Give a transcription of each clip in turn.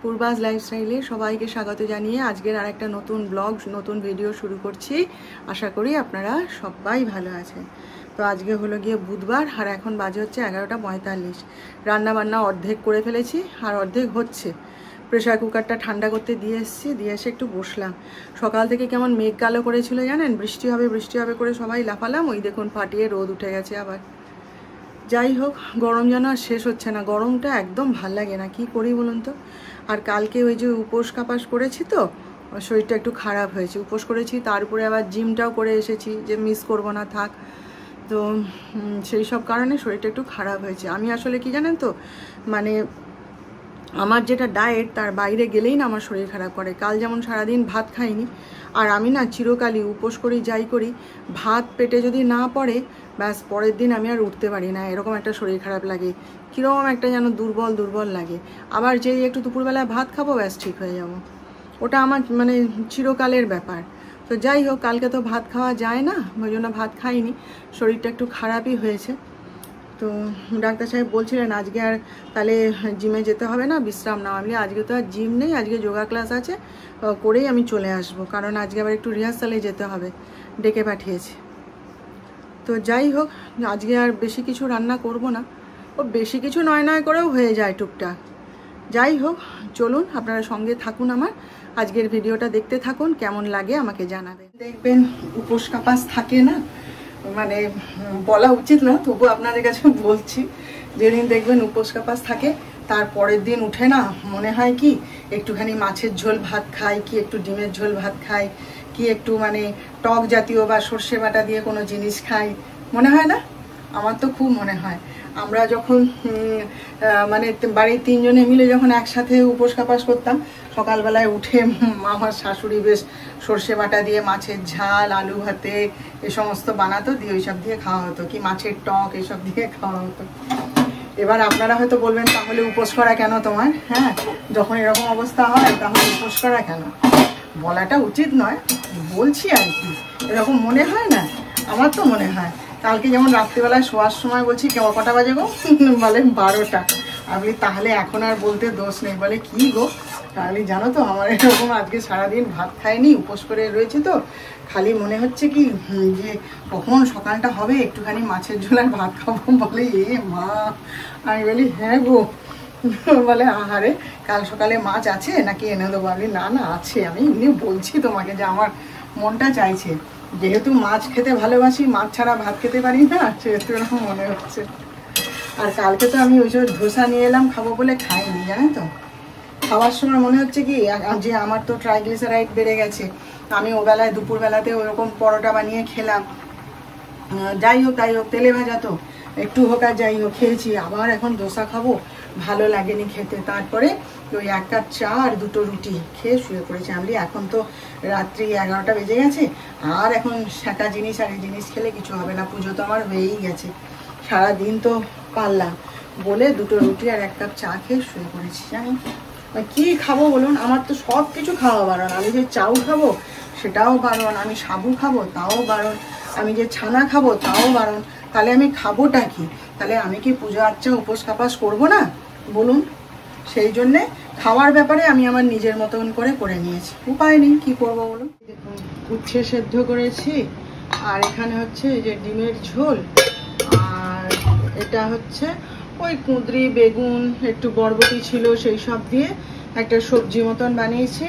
পূর্বাস লাইফস্টাইলে সবাইকে স্বাগত জানিয়ে আজকের আরেকটা নতুন ব্লগ নতুন ভিডিও শুরু করছি। আশা করি আপনারা সবাই ভালো আছেন। তো আজকে হলো গিয়ে বুধবার আর এখন বাজে হচ্ছে 11:45। রান্না বান্না অর্ধেক করে ফেলেছি আর অর্ধেক হচ্ছে। প্রেশার কুকারটা ঠান্ডা করতে দিয়ে এসেছি, দিয়ে এসে একটু বসলাম। সকাল থেকে কেমন মেঘ কালো করেছিল জানেন, বৃষ্টি হবে করে সবাই লাফালাম, ওই দেখুন ফাটিয়ে রোদ উঠে গেছে আবার। যাই হোক, গরম যেন আর শেষ হচ্ছে না, গরমটা একদম ভাল লাগে না, কি করি বলুন তো। আর কালকে ওই যে উপোস কাপাস করেছি তো শরীরটা একটু খারাপ হয়েছে, উপোস করেছি তার উপরে আবার জিমটাও করে এসেছি যে মিস করব না থাক, তো সেই সব কারণে শরীরটা একটু খারাপ হয়েছে। আমি আসলে কি জানেন তো, মানে আমার যেটা ডায়েট তার বাইরে গেলেই না আমার শরীর খারাপ করে। কাল যেমন সারাদিন ভাত খাইনি, আর আমি না চিরকালই উপোস করি যাই করি, ভাত পেটে যদি না পড়ে ব্যাস পরের দিন আমি আর উঠতে পারি না, এরকম একটা শরীর খারাপ লাগে, কীরকম একটা যেন দুর্বল দুর্বল লাগে। আবার যেই একটু দুপুরবেলায় ভাত খাবো ব্যাস ঠিক হয়ে যাব, ওটা আমার মানে চিরকালের ব্যাপার। তো যাই হোক, কালকে তো ভাত খাওয়া যায় না, ওই জন্য ভাত খাইনি, শরীরটা একটু খারাপই হয়েছে। তো ডাক্তার সাহেব বলছিলেন আজকে আর তাহলে জিমে যেতে হবে না, বিশ্রাম নাও। আমি আজকে তো আর জিম নেই, আজকে যোগা ক্লাস আছে, করেই আমি চলে আসব, কারণ আজকে আবার একটু রিহার্সালে যেতে হবে, ডেকে পাঠিয়েছি। তো যাই হোক, আজকে আর বেশি কিছু রান্না করব না, ও বেশি কিছু নয় করেও হয়ে যায় টুকটাক। যাই হোক, চলুন আপনারা সঙ্গে থাকুন, আমার আজকের ভিডিওটা দেখতে থাকুন, কেমন লাগে আমাকে জানাবেন। দেখবেন উপোস কাপাস থাকে না, মানে বলা উচিত না, তবু আপনাদের কাছে বলছি, যেদিন দেখবেন উপোস কাপাস থাকে তার পরের দিন উঠে না মনে হয় কি একটুখানি মাছের ঝোল ভাত খাই, কি একটু ডিমের ঝোল ভাত খাই, কি একটু মানে টক জাতীয় বা সর্ষে বাটা দিয়ে কোনো জিনিস খাই, মনে হয় না? আমার তো খুব মনে হয়। আমরা যখন মানে বাড়ির তিনজনে মিলে যখন একসাথে উপোস কাপাস করতাম, সকালবেলায় উঠে আমার শাশুড়ি বেশ সর্ষে বাটা দিয়ে মাছের ঝাল, আলু ভাতে এ সমস্ত বানাতো, দিয়ে ওইসব দিয়ে খাওয়া হতো, কি মাছের টক এসব দিয়ে খাওয়া হতো। এবার আপনারা হয়তো বলবেন তাহলে উপোস করা কেন তোমার, হ্যাঁ যখন এরকম অবস্থা হয় তাহলে উপোস করা কেন? বলাটা উচিত নয়, বলছি আর কি, এরকম মনে হয় না? আমার তো মনে হয়। কালকে যেমন রাত্রিবেলায় শোয়ার সময় বলছি কটা বাজে গো, বলে 12টা। আমি তাহলে এখন আর বলতে দোষ নেই, বলে কি গো, তাহলে জানো তো আমার এরকম আজকে সারাদিন ভাত খাইনি, উপোস করে রয়েছে, তো খালি মনে হচ্ছে কি যে কখন সকালটা হবে একটুখানি মাছের ঝোল আর ভাত খাবো। বলে এ মা, আমি বলি হ্যাঁ গো, বলে আহারে কাল সকালে মাছ আছে নাকি এনে দেবো? আমি না না আছে, আমি এমনি বলছি তোমাকে যে আমার মনটা চাইছে, যেহেতু মাছ খেতে ভালোবাসি, মাছ ছাড়া ভাত খেতে পারি না, সেহেতু এরকম মনে হচ্ছে। আর কালকে তো আমি ওই সব ধোসা নিয়ে এলাম খাবো বলে খাইনি, জানেন তো। খাওয়ার সময় মনে হচ্ছে কি যে আমার তো ট্রাইগ্লিসারাইড বেড়ে গেছে, আমি ওবেলায় দুপুরবেলাতে ওরকম পরোটা বানিয়ে খেলাম। যাই হোক তেলে ভাজা তো একটু হোক আর যাই হোক খেয়েছি, আবার এখন ধোসা খাবো, ভালো লাগেনি খেতে। তারপরে ওই 1 কাপ চা আর 2টো রুটি খেয়ে শুয়ে পড়েছি। আমি এখন তো রাত্রি 11টা বেজে গেছে, আর এখন শাঁকা জিনিস আর এই জিনিস খেলে কিছু হবে না, পুজো তো আমার হয়েই গেছে, সারাদিন তো পারলাম বলে 2টো রুটি আর 1 কাপ চা খেয়ে শুয়ে পড়েছি। জানি কি খাবো বলুন, আমার তো সব কিছু খাওয়া বারণ। আমি যে চাউ খাবো সেটাও বারণ, আমি সাবু খাবো তাও বারণ, আমি যে ছানা খাবো তাও বারণ। তাহলে আমি খাবোটা কি? তাহলে আমি কি পুজো আর্চা উপোস কাপাস করবো না বলুন? সেই জন্যে খাওয়ার ব্যাপারে আমি আমার নিজের মতন করে নিয়েছি, উপায় নেই, কি করবো বলুন। দেখুন উচ্ছে সেদ্ধ করেছি, আর এখানে হচ্ছে এই যে ডিমের ঝোল, আর এটা হচ্ছে ওই কুঁদরি, বেগুন, একটু বরবটি ছিল, সেই সব দিয়ে একটা সবজি মতন বানিয়েছি।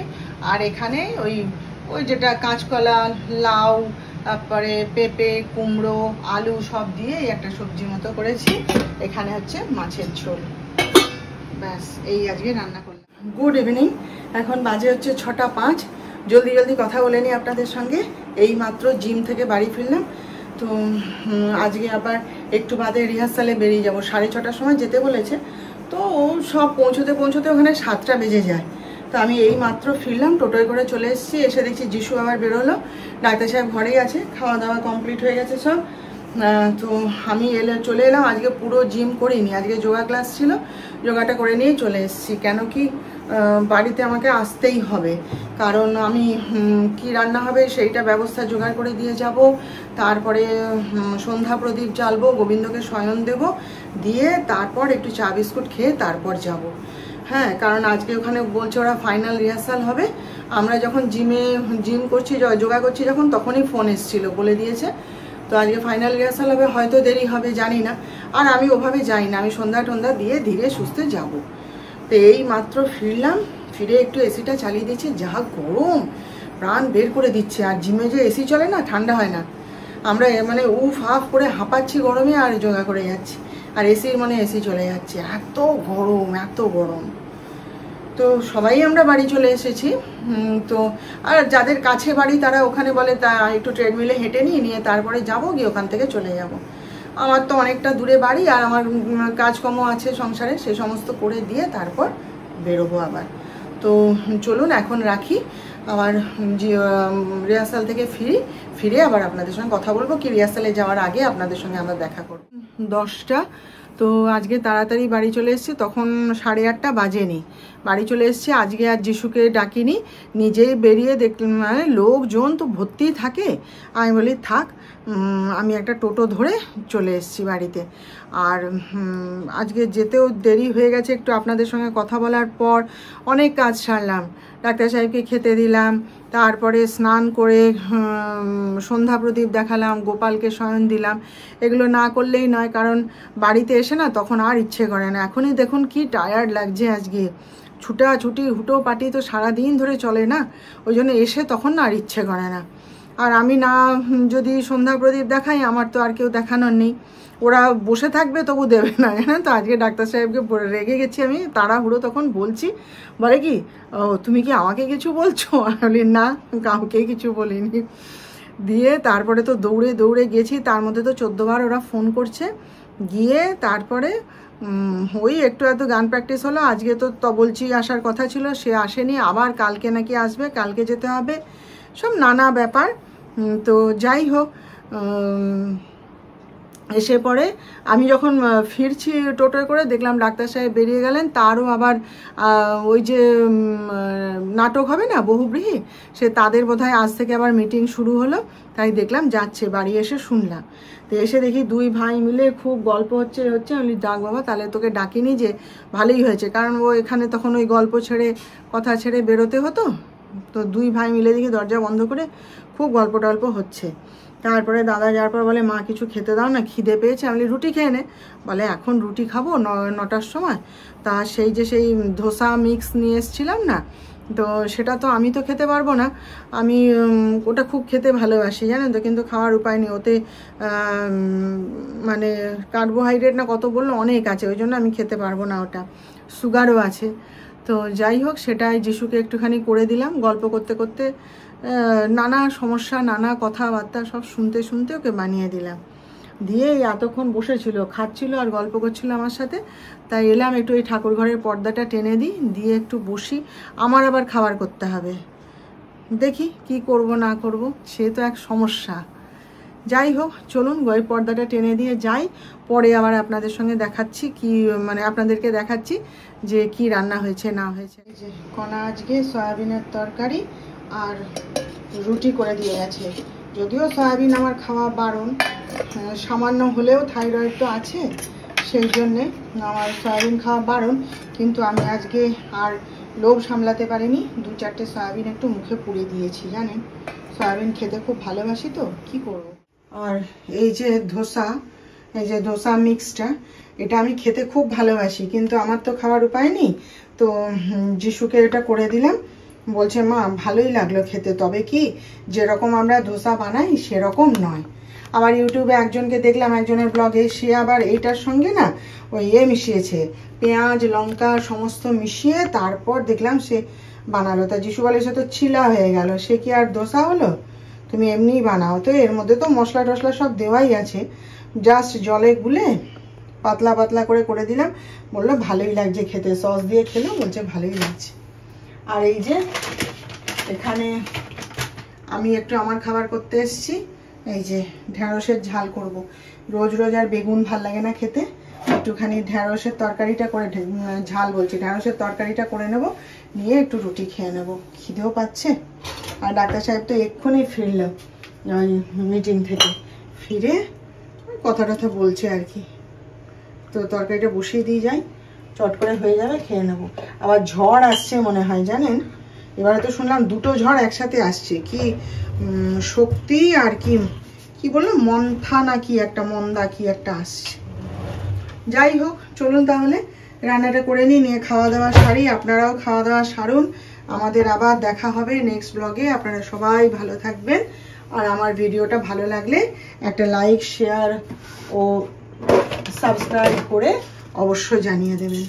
আর এখানে ওই যেটা কাঁচকলা, লাউ, তারপরে পেঁপে, কুমড়ো, আলু সব দিয়ে একটা সবজি মতো করেছি। এখানে হচ্ছে মাছের ঝোল, ব্যাস এই আজকে রান্না করলাম। গুড ইভিনিং, এখন বাজে হচ্ছে 6টা 5। জলদি কথা বলে নিই আপনাদের সঙ্গে। এই মাত্র জিম থেকে বাড়ি ফিরলাম, তো আজকে আবার একটু বাদে রিহার্সালে বেরিয়ে যাব, 6:30টার সময় যেতে বলেছে। তো সব পৌঁছতে পৌঁছতে ওখানে 7টা বেজে যায়। তো আমি এই মাত্র ফিরলাম, টোটোয় করে চলে এসেছি। এসে দেখছি যিশু আবার বেরোলো, ডাক্তার সাহেব ঘরেই আছে, খাওয়া দাওয়া কমপ্লিট হয়ে গেছে সব। তো আমি চলে এলাম। আজকে পুরো জিম করিনি, আজকে যোগা ক্লাস ছিল, যোগাটা করে নিয়েই চলে এসেছি। কেন কি বাড়িতে আমাকে আসতেই হবে, কারণ আমি কি রান্না হবে সেইটা ব্যবস্থা জোগাড় করে দিয়ে যাব। তারপরে সন্ধ্যা প্রদীপ জ্বালবো, গোবিন্দকে শয়ন দেব, দিয়ে তারপর একটু চা বিস্কুট খেয়ে তারপর যাব। হ্যাঁ, কারণ আজকে ওখানে বলছে ওরা ফাইনাল রিহার্সাল হবে। আমরা যখন জিম করছি, যোগা করছি যখন, তখনই ফোন এসেছিলো, বলে দিয়েছে। তো আজকে ফাইনাল রিহার্সাল হবে, হয়তো দেরি হবে, জানি না। আর আমি ওভাবে যাই না, আমি সন্ধ্যা টন্ধা দিয়ে ধীরে সুস্থে যাব। তো এই মাত্র ফিরলাম, ফিরে একটু এসিটা চালিয়ে দিচ্ছি। যা গরম, প্রাণ বের করে দিচ্ছে। আর জিমে যে এসি চলে না, ঠান্ডা হয় না। আমরা মানে উফ হাফ করে হাঁপাচ্ছি গরমে, আর যোগা করে যাচ্ছি, আর এসির মানে এসি চলে যাচ্ছে। এত গরম, এত গরম। তো সবাই আমরা বাড়ি চলে এসেছি। তো আর যাদের কাছে বাড়ি তারা ওখানে বলে তা একটু ট্রেডমিলে হেঁটে নিয়ে তারপরে যাবো, গিয়ে ওখান থেকে চলে যাব। আমার তো অনেকটা দূরে বাড়ি, আর আমার কাজকর্ম আছে সংসারে, সে সমস্ত করে দিয়ে তারপর বেরোবো আবার। তো চলুন এখন রাখি, আবার রিহার্সাল থেকে ফিরে আবার আপনাদের সঙ্গে কথা বলবো। কি রিহার্সালে যাওয়ার আগে আপনাদের সঙ্গে আমরা দেখা করব। 10টা। তো আজকে তাড়াতাড়ি বাড়ি চলে এসেছি, তখন 8:30 বাজেনি, বাড়ি চলে এসেছি। আজকে আর যিশুকে ডাকিনি, নিজেই বেরিয়ে দেখলাম মানে লোকজন তো ভর্তি থাকে। আমি বলি থাক, আমি একটা টোটো ধরে চলে এসেছি বাড়িতে। আর আজকে যেতেও দেরি হয়ে গেছে একটু। আপনাদের সঙ্গে কথা বলার পর অনেক কাজ সারলাম, ডাক্তার সাহেবকে খেতে দিলাম, তারপরে স্নান করে সন্ধ্যা প্রদীপ দেখালাম, গোপালকে শয়ন দিলাম। এগুলো না করলেই নয়, কারণ বাড়িতে এসে না তখন আর ইচ্ছে করে না। এখনই দেখুন কি টায়ার্ড লাগছে আজকে, ছুটাছুটি হুটো পাটি তো সারাদিন ধরে চলে না, ওই জন্য এসে তখন না আর ইচ্ছে করে না। আর আমি না যদি সন্ধ্যা প্রদীপ দেখাই, আমার তো আর কেউ দেখানোর নেই। ওরা বসে থাকবে তবু দেবে না, জানেন তো। আজকে ডাক্তার সাহেবকে রেগে গেছি আমি, তাড়াহুড়ো তখন বলছি। বলে কি, ও তুমি কি আমাকে কিছু বলছো? আমি বলি না, কাউকে কিছু বলিনি। দিয়ে তারপরে তো দৌড়ে দৌড়ে গেছি, তার মধ্যে তো 14 বার ওরা ফোন করছে। গিয়ে তারপরে ওই একটু এত গান প্র্যাকটিস হলো। আজকে তো তবলচি আসার কথা ছিল, সে আসেনি, আবার কালকে নাকি আসবে, কালকে যেতে হবে, সব নানা ব্যাপার। তো যাই হোক, এসে পরে আমি যখন ফিরছি টোটোয় করে, দেখলাম ডাক্তার সাহেব বেরিয়ে গেলেন। তারও আবার ওই যে নাটক হবে না বহুব্রীহি, সে তাদের বোধহয় আজ থেকে আবার মিটিং শুরু হলো, তাই দেখলাম যাচ্ছে। বাড়ি এসে শুনলাম, তো এসে দেখি 2 ভাই মিলে খুব গল্প হচ্ছে। আমি ডাক বাবা, তাহলে তোকে ডাকিনি যে ভালোই হয়েছে, কারণ ও এখানে তখন ওই গল্প ছেড়ে কথা ছেড়ে বেরোতে হতো। তো 2 ভাই মিলে দেখি দরজা বন্ধ করে খুব গল্প টল্প হচ্ছে। তারপরে দাদা যাওয়ার পর বলে, মা কিছু খেতে দাও না, খিদে পেয়েছে। আমি রুটি খেয়ে নে। বলে এখন রুটি খাবো 9টার সময়? তা সেই ধোসা মিক্স নিয়ে এসেছিলাম না, তো সেটা তো আমি তো খেতে পারবো না। আমি ওটা খুব খেতে ভালোবাসি, জানেন তো, কিন্তু খাওয়ার উপায় নেই। ওতে মানে কার্বোহাইড্রেট না কত বললো, অনেক আছে, ওই জন্য আমি খেতে পারবো না, ওটা সুগারও আছে। তো যাই হোক, সেটাই যিশুকে একটুখানি করে দিলাম। গল্প করতে করতে নানা সমস্যা, নানা কথাবার্তা সব শুনতে শুনতে ওকে বানিয়ে দিলাম। দিয়ে এতক্ষণ বসেছিল, খাচ্ছিল আর গল্প করছিল আমার সাথে। তাই এলাম একটু এই ঠাকুর ঘরের পর্দাটা টেনে দিই, দিয়ে একটু বসি। আমার আবার খাবার করতে হবে, দেখি কি করব না করব, সে তো এক সমস্যা। যাই হোক, চলুন ওই পর্দাটা টেনে দিয়ে যাই, পরে আবার আপনাদের সঙ্গে দেখাচ্ছি কি, মানে আপনাদেরকে দেখাচ্ছি যে কি রান্না হয়েছে না হয়েছে। যে কণা আজকে সয়াবিনের তরকারি আর রুটি করে দিয়ে গেছে। যদিও সয়াবিন আমার খাওয়া বারণ, সামান্য হলেও থাইরয়েড তো আছে, সেই জন্যে আমার সয়াবিন খাওয়া বারণ। কিন্তু আমি আজকে আর লোভ সামলাতে পারিনি, 2-4টে সয়াবিন একটু মুখে পুড়ে দিয়েছি। জানেন, সয়াবিন খেতে খুব ভালোবাসি, তো কি করব। আর এই যে ধোসা মিক্সটা, এটা আমি খেতে খুব ভালোবাসি, কিন্তু আমার তো খাওয়ার উপায় নেই। তো যিশুকে এটা করে দিলাম। বলছে মা ভালোই লাগলো খেতে, তবে কি যেরকম আমরা ধোসা বানাই সেরকম নয়। আবার ইউটিউবে একজনকে দেখলাম, একজনের ব্লগে, সে আবার এইটার সঙ্গে না ওই মিশিয়েছে, পেঁয়াজ লঙ্কা সমস্ত মিশিয়ে তারপর দেখলাম সে বানালো। তা যিশু বলে সে তো ছিলা হয়ে গেল, সে কি আর ধোসা হলো? তুমি এমনিই বানাও। তো এর মধ্যে তো মশলা টশলা সব দেওয়াই আছে, জাস্ট জলে গুলে পাতলা পাতলা করে দিলাম। বললো ভালোই লাগছে খেতে, সস দিয়ে খেলো, বলছে ভালোই লাগছে। আর এই যে এখানে আমি একটু আমার খাবার করতে এসেছি। এই যে ঢ্যাঁড়সের ঝাল করব। রোজ রোজ আর বেগুন ভাল লাগে না খেতে, একটুখানি ঢ্যাঁড়সের তরকারিটা করে, ঝাল বলছি, ঢ্যাঁড়সের তরকারিটা করে নেব, নিয়ে একটু রুটি খেয়ে নেব। খিদেও পাচ্ছে। আর ডাক্তার সাহেব তো এক্ষুনি ফিরল ওই মিটিং থেকে, ফিরে কথা টথা বলছে আর কি। তো তরকারিটা বসিয়ে দিয়ে যাই, চট করে হয়ে যাবে, খেয়ে নেব। আবার ঝড় আসছে মনে হয়, জানেন? এবারে তো শুনলাম দুটো ঝড় একসাথে আসছে, কি শক্তি আর কি বললো মন্থা না কি একটা, মন্দা কি একটা আসছে। যাই হোক, চলুন তাহলে রান্নাটা করে নিয়ে খাওয়া দাওয়া সারি। আপনারাও খাওয়া দাওয়া সারুন। আমাদের আবার দেখা হবে নেক্সট ব্লগে। আপনারা সবাই ভালো থাকবেন। আর আমার ভিডিওটা ভালো লাগলে একটা লাইক, শেয়ার ও সাবস্ক্রাইব করে অবশ্যই জানিয়ে দেবেন।